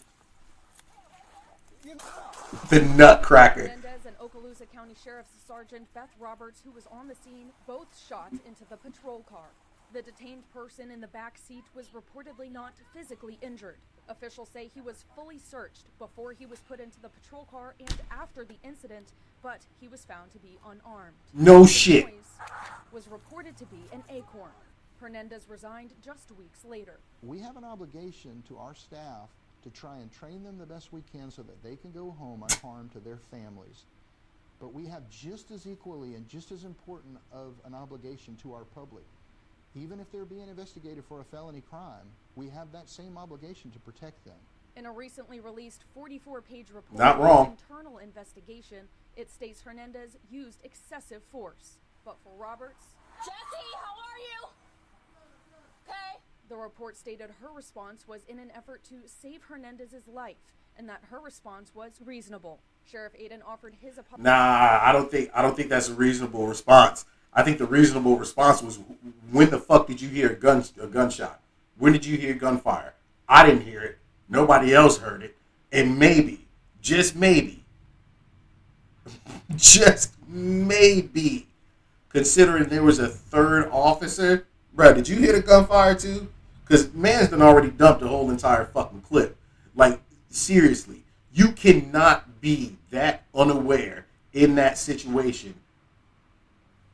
The Nutcracker. Hernandez and Okaloosa County Sheriff's Sergeant Beth Roberts, who was on the scene, both shot into the patrol car. The detained person in the back seat was reportedly not physically injured. Officials say he was fully searched before he was put into the patrol car and after the incident, but he was found to be unarmed. No shit. The noise was reported to be an acorn. Hernandez resigned just weeks later. We have an obligation to our staff to try and train them the best we can so that they can go home unharmed to their families. But we have just as equally and just as important of an obligation to our public. Even if they're being investigated for a felony crime, we have that same obligation to protect them. In a recently released 44-page report Not wrong. internal investigation, it states Hernandez used excessive force. But for Roberts, Jesse, how are you? Okay. the report stated her response was in an effort to save Hernandez's life, and that her response was reasonable. Sheriff Aiden offered his apology. Nah, I don't think that's a reasonable response. I think the reasonable response was, when the fuck did you hear a gunshot? When did you hear gunfire? I didn't hear it. Nobody else heard it. And maybe, just maybe, considering there was a third officer, bruh, did you hear the gunfire too? Because man's done already dumped the whole entire fucking clip. Like, seriously, you cannot be that unaware in that situation.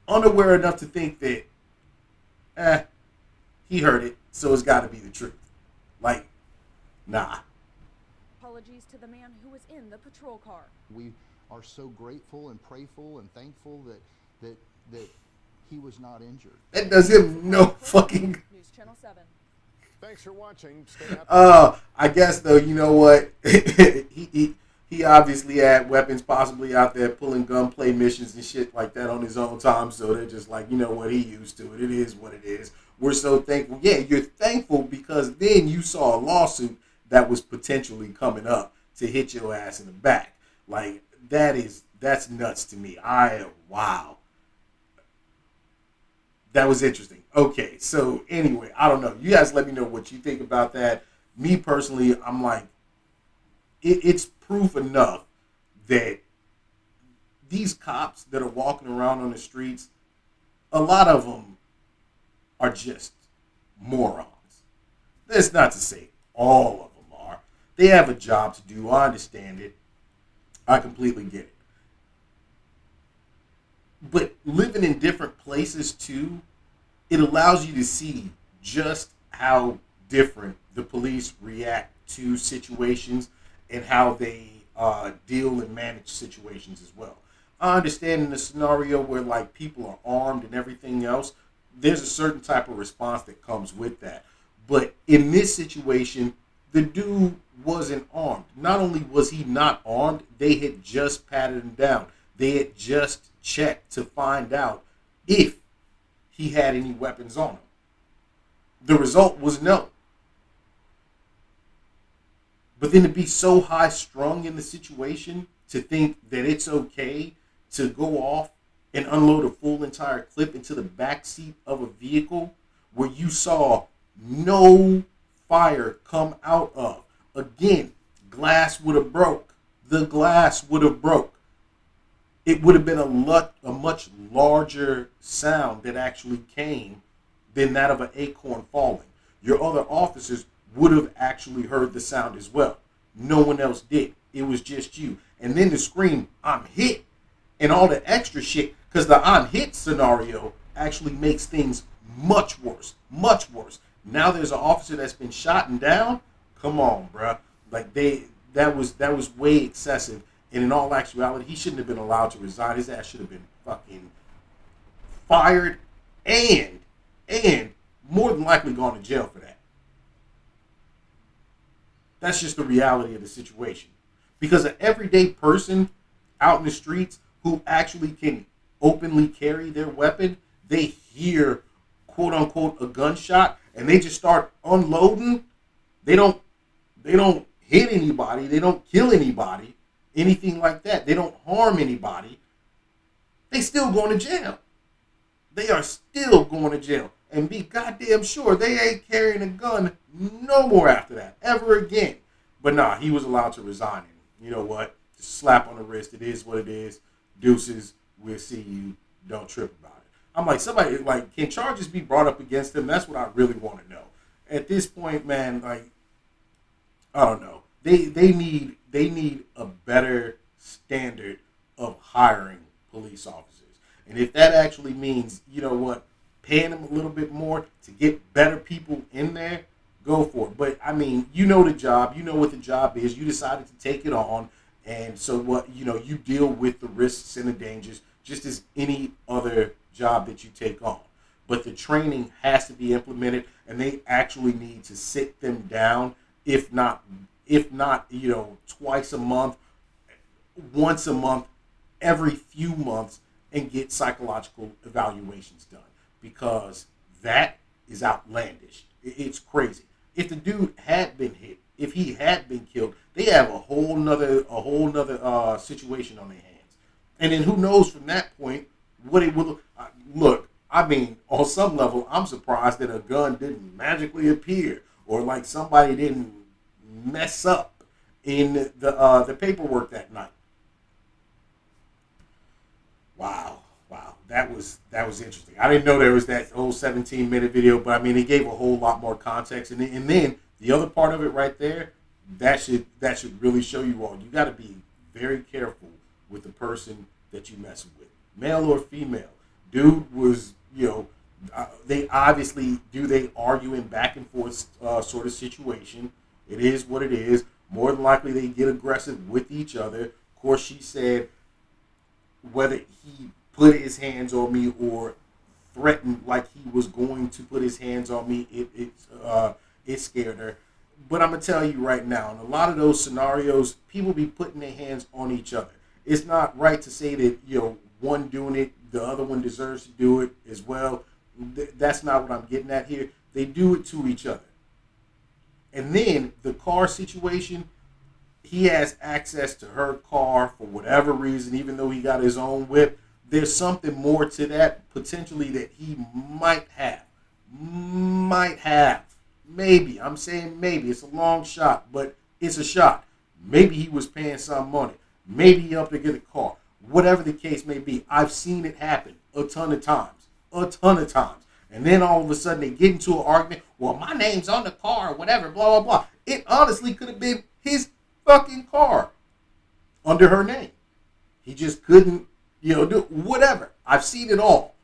Unaware enough to think that, he heard it, so it's got to be the truth. Like, nah. Apologies to the man who was in the patrol car. We are so grateful and prayerful and thankful that he was not injured. That does him no fucking... News Channel 7. Thanks for watching. Stay happy. I guess, though, you know what? He obviously had weapons possibly out there pulling gunplay missions and shit like that on his own time, so they're just like, you know what, he used to it. It is what it is. We're so thankful. Yeah, you're thankful because then you saw a lawsuit that was potentially coming up to hit your ass in the back. Like, that's nuts to me. Wow. That was interesting. Okay, so anyway, I don't know. You guys let me know what you think about that. Me personally, I'm like, it's proof enough that these cops that are walking around on the streets, a lot of them are just morons. That's not to say all of them are. They have a job to do. I understand it. I completely get it. But living in different places too, it allows you to see just how different the police react to situations and how they deal and manage situations as well. I understand in the scenario where like people are armed and everything else, there's a certain type of response that comes with that. But in this situation, the dude wasn't armed. Not only was he not armed, they had just patted him down. They had just checked to find out if he had any weapons on him. The result was no. But then to be so high strung in the situation to think that it's okay to go off and unload a full entire clip into the back seat of a vehicle where you saw no fire come out of. Again, glass would have broke. The glass would have broke. It would have been a much larger sound that actually came than that of an acorn falling. Your other officers would have actually heard the sound as well. No one else did. It was just you. And then the scream, "I'm hit," and all the extra shit, because the "I'm hit" scenario actually makes things much worse. Much worse. Now there's an officer that's been shot and down. Come on, bruh. Like that was way excessive. And in all actuality, he shouldn't have been allowed to resign. His ass should have been fucking fired and more than likely gone to jail for that. That's just the reality of the situation. Because an everyday person out in the streets who actually can openly carry their weapon, they hear, quote unquote, a gunshot, and they just start unloading. They don't hit anybody. They don't kill anybody. Anything like that. They don't harm anybody. They still going to jail. They are still going to jail. And be goddamn sure they ain't carrying a gun no more after that. Ever again. But nah, he was allowed to resign. And you know what? Just slap on the wrist. It is what it is. Deuces. We'll see you. Don't trip about it. I'm like, somebody, like, can charges be brought up against him? That's what I really want to know. At this point, man, like, I don't know. They need a better standard of hiring police officers. And if that actually means, you know what, paying them a little bit more to get better people in there, go for it. But I mean, you know the job, you know what the job is. You decided to take it on, and so what, you know, you deal with the risks and the dangers just as any other job that you take on. But the training has to be implemented, and they actually need to sit them down, if not, you know, twice a month, once a month, every few months, and get psychological evaluations done, because that is outlandish. It's crazy. If the dude had been hit, if he had been killed, they have a whole nother situation on their hands. And then who knows from that point what it will look. I mean, on some level, I'm surprised that a gun didn't magically appear, or like somebody didn't mess up in the paperwork that night. Wow, that was interesting. I didn't know there was that whole 17-minute video, but I mean, it gave a whole lot more context. And then the other part of it right there, that should really show you all. You got to be very careful with the person that you mess with, male or female. Dude was, you know, they obviously they arguing back and forth sort of situation. It is what it is. More than likely, they get aggressive with each other. Of course, she said whether he put his hands on me or threatened like he was going to put his hands on me, it scared her. But I'm going to tell you right now, in a lot of those scenarios, people be putting their hands on each other. It's not right to say that, you know, one doing it, the other one deserves to do it as well. That's not what I'm getting at here. They do it to each other. And then the car situation, he has access to her car for whatever reason, even though he got his own whip. There's something more to that potentially that he might have. Maybe. I'm saying maybe. It's a long shot, but it's a shot. Maybe he was paying some money. Maybe he helped to get a car. Whatever the case may be, I've seen it happen a ton of times. And then all of a sudden they get into an argument. Well, my name's on the car or whatever, blah, blah, blah. It honestly could have been his fucking car under her name. He just couldn't, you know, do whatever. I've seen it all.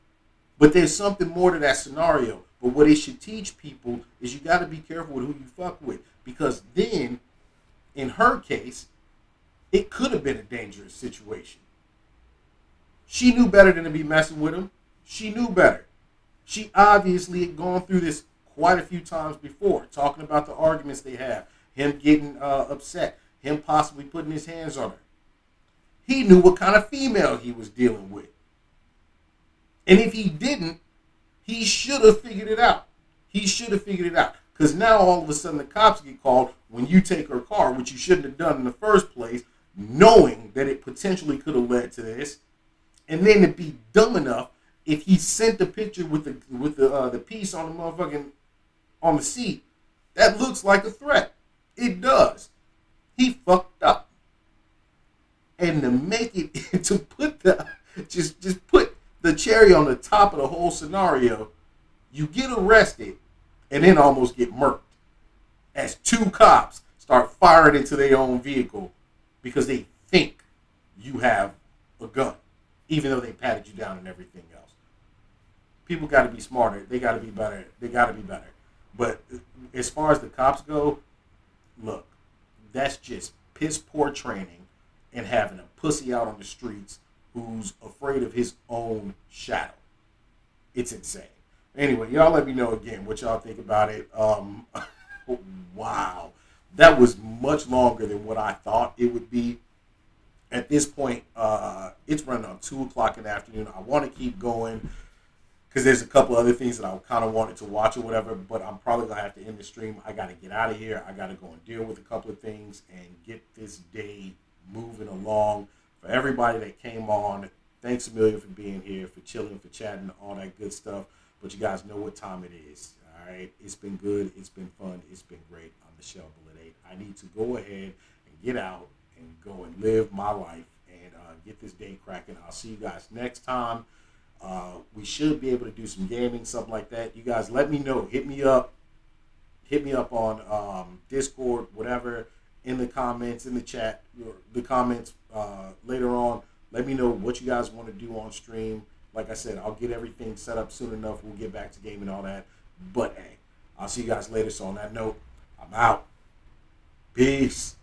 But there's something more to that scenario. But what it should teach people is you got to be careful with who you fuck with. Because then, in her case, It could have been a dangerous situation. She knew better than to be messing with him. She knew better. She obviously had gone through this quite a few times before, talking about the arguments they have, him getting upset, him possibly putting his hands on her. He knew what kind of female he was dealing with. And if he didn't, he should have figured it out. He should have figured it out. Because now all of a sudden the cops get called when you take her car, which you shouldn't have done in the first place, knowing that it potentially could have led to this. And then to be dumb enough, if he sent the picture with the piece on the motherfucking on the seat, that looks like a threat. It does. He fucked up. And to make it to put the just put the cherry on the top of the whole scenario, you get arrested and then almost get murked as two cops start firing into their own vehicle because they think you have a gun, even though they patted you down and everything else. People got to be smarter. They got to be better. They got to be better. But as far as the cops go, look, that's just piss poor training and having a pussy out on the streets who's afraid of his own shadow. It's insane. Anyway, y'all let me know again what y'all think about it. Wow. That was much longer than what I thought it would be. At this point, it's running on 2 o'clock in the afternoon. I want to keep going because there's a couple other things that I kind of wanted to watch or whatever, but I'm probably going to have to end the stream. I got to get out of here. I got to go and deal with a couple of things and get this day moving along. For everybody that came on, thanks a million for being here, for chilling, for chatting, all that good stuff. But you guys know what time it is. All right, it's been good. It's been fun. It's been great. I'm the Shell Bullet 8. I need to go ahead and get out and go and live my life and get this day cracking. I'll see you guys next time. We should be able to do some gaming, something like that. You guys let me know. Hit me up on Discord, whatever, in the comments, in the chat, or the comments later on. Let me know what you guys want to do on stream. Like I said, I'll get everything set up soon enough. We'll get back to gaming and all that. But hey, I'll see you guys later. So on that note, I'm out. Peace.